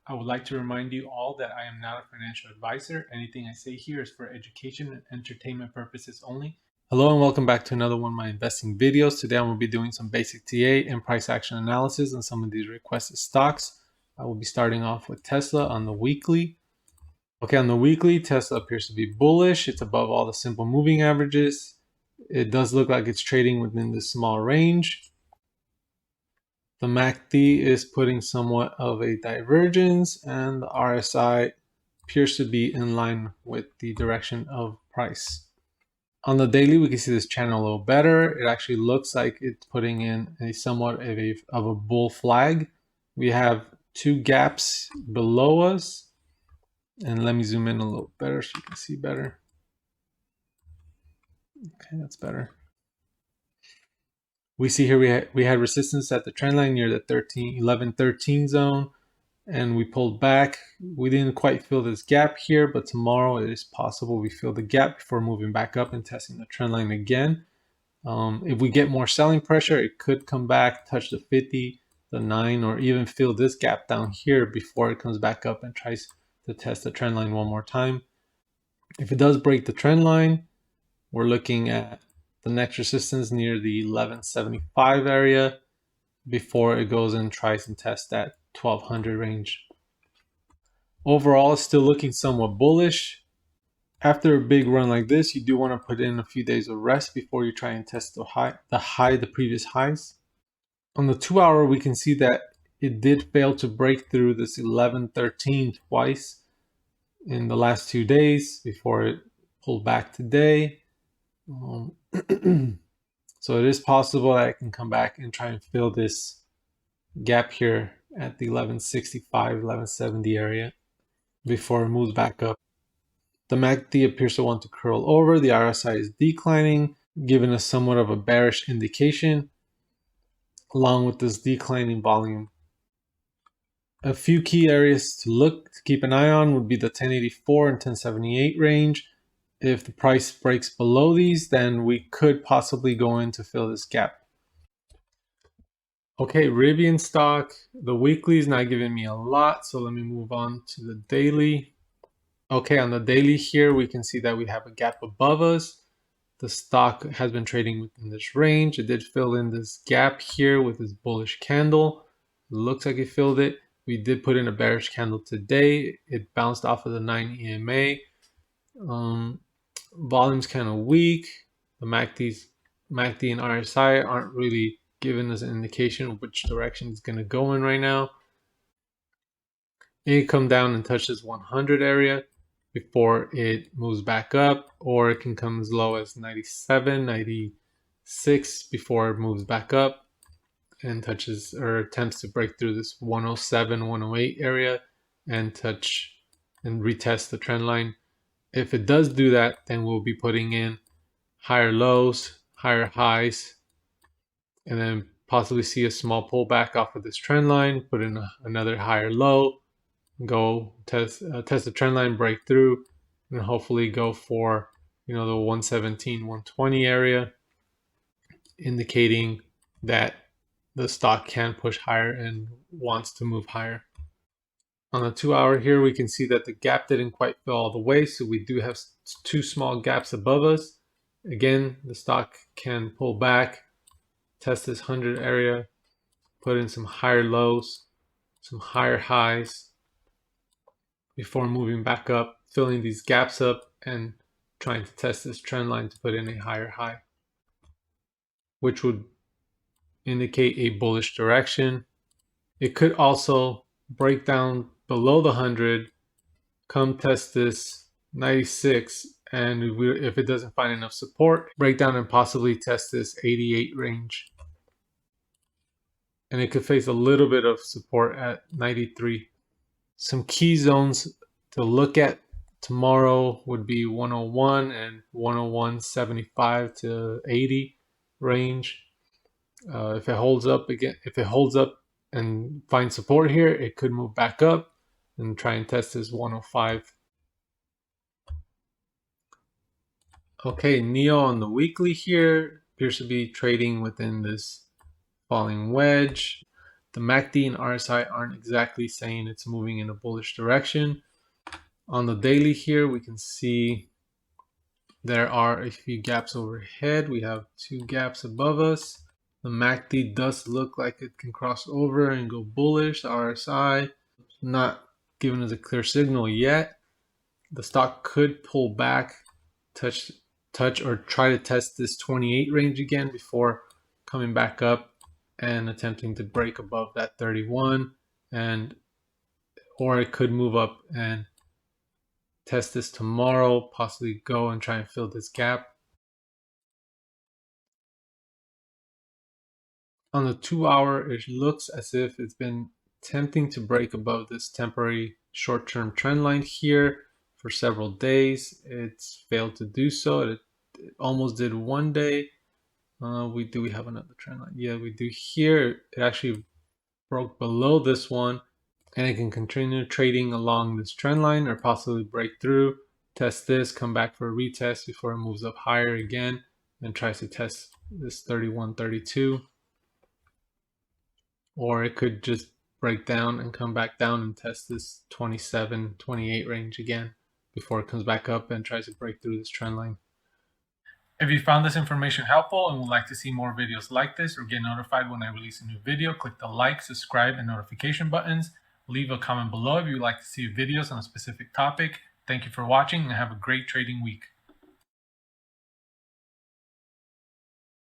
I would like to remind you all that I am not a financial advisor. Anything I say here is for education and entertainment purposes only. Hello and welcome back to another one of my investing videos. Today I'm going to be doing some basic TA and price action analysis on some of these requested stocks. I will be starting off with Tesla on the weekly. Okay, on the weekly, Tesla appears to be bullish. It's above all the simple moving averages. It does look like it's trading within this small range. The MACD is putting somewhat of a divergence, and the RSI appears to be in line with the direction of price. On the daily, we can see this channel a little better. It actually looks like it's putting in a somewhat of a bull flag. We have two gaps below us. And let me zoom in a little better so you can see better. Okay, that's better. We see here we had resistance at the trend line near the 1113 zone, and we pulled back. We didn't quite fill this gap here, but tomorrow it is possible we fill the gap before moving back up and testing the trend line again. If we get more selling pressure, it could come back, touch the 50, the 9, or even fill this gap down here before it comes back up and tries to test the trend line one more time. If it does break the trend line, we're looking at the next resistance near the 1175 area before it goes and tries and tests that 1200 range. Overall, it's still looking somewhat bullish. After a big run like this, you do want to put in a few days of rest before you try and test the previous highs. On the 2-hour, we can see that it did fail to break through this 1113 twice in the last 2 days before it pulled back today. So it is possible that I can come back and try and fill this gap here at the 1165, 1170 area before it moves back up. The MACD appears to want to curl over. The RSI is declining, giving us somewhat of a bearish indication, along with this declining volume. A few key areas to keep an eye on would be the 1084 and 1078 range. If the price breaks below these, then we could possibly go in to fill this gap. Okay, Rivian stock, the weekly is not giving me a lot, so let me move on to the daily. Okay, on the daily here, we can see that we have a gap above us. The stock has been trading within this range. It did fill in this gap here with this bullish candle. It looks like it filled it. We did put in a bearish candle today. It bounced off of the 9 EMA. Volume's kind of weak. The MACD and RSI aren't really giving us an indication of which direction it's going to go in right now. It can come down and touch this 100 area before it moves back up, or it can come as low as 97, 96 before it moves back up and touches or attempts to break through this 107, 108 area and touch and retest the trend line. If it does do that, then we'll be putting in higher lows, higher highs, and then possibly see a small pullback off of this trend line, put in another higher low, go test the trend line, break through, and hopefully go for the 117, 120 area, indicating that the stock can push higher and wants to move higher. On the 2-hour here, we can see that the gap didn't quite fill all the way, so we do have two small gaps above us. Again, the stock can pull back, test this 100 area, put in some higher lows, some higher highs before moving back up, filling these gaps up and trying to test this trend line to put in a higher high, which would indicate a bullish direction. It could also break down below the 100, come test this 96, and if it doesn't find enough support, break down and possibly test this 88 range. And it could face a little bit of support at 93. Some key zones to look at tomorrow would be 101 and 101.75 to 80 range. If it holds up and finds support here, it could move back up and try and test this 105. Okay, NIO on the weekly here appears to be trading within this falling wedge. The MACD and RSI aren't exactly saying it's moving in a bullish direction. On the daily here, we can see there are a few gaps overhead. We have 2 gaps above us. The MACD does look like it can cross over and go bullish. The RSI not giving us a clear signal yet. The stock could pull back, touch or try to test this 28 range again before coming back up and attempting to break above that 31, or it could move up and test this tomorrow, possibly go and try and fill this gap. On the 2-hour, it looks as if it's been attempting to break above this temporary short-term trend line here for several days. It's failed to do so. It almost did one day. We have another trend line? Yeah, we do here. It actually broke below this one, and it can continue trading along this trend line or possibly break through, test this, come back for a retest before it moves up higher again and tries to test this 31, 32. Or it could just break down and come back down and test this 27, 28 range again before it comes back up and tries to break through this trend line. If you found this information helpful and would like to see more videos like this or get notified when I release a new video, click the like, subscribe, and notification buttons. Leave a comment below if you would like to see videos on a specific topic. Thank you for watching and have a great trading week.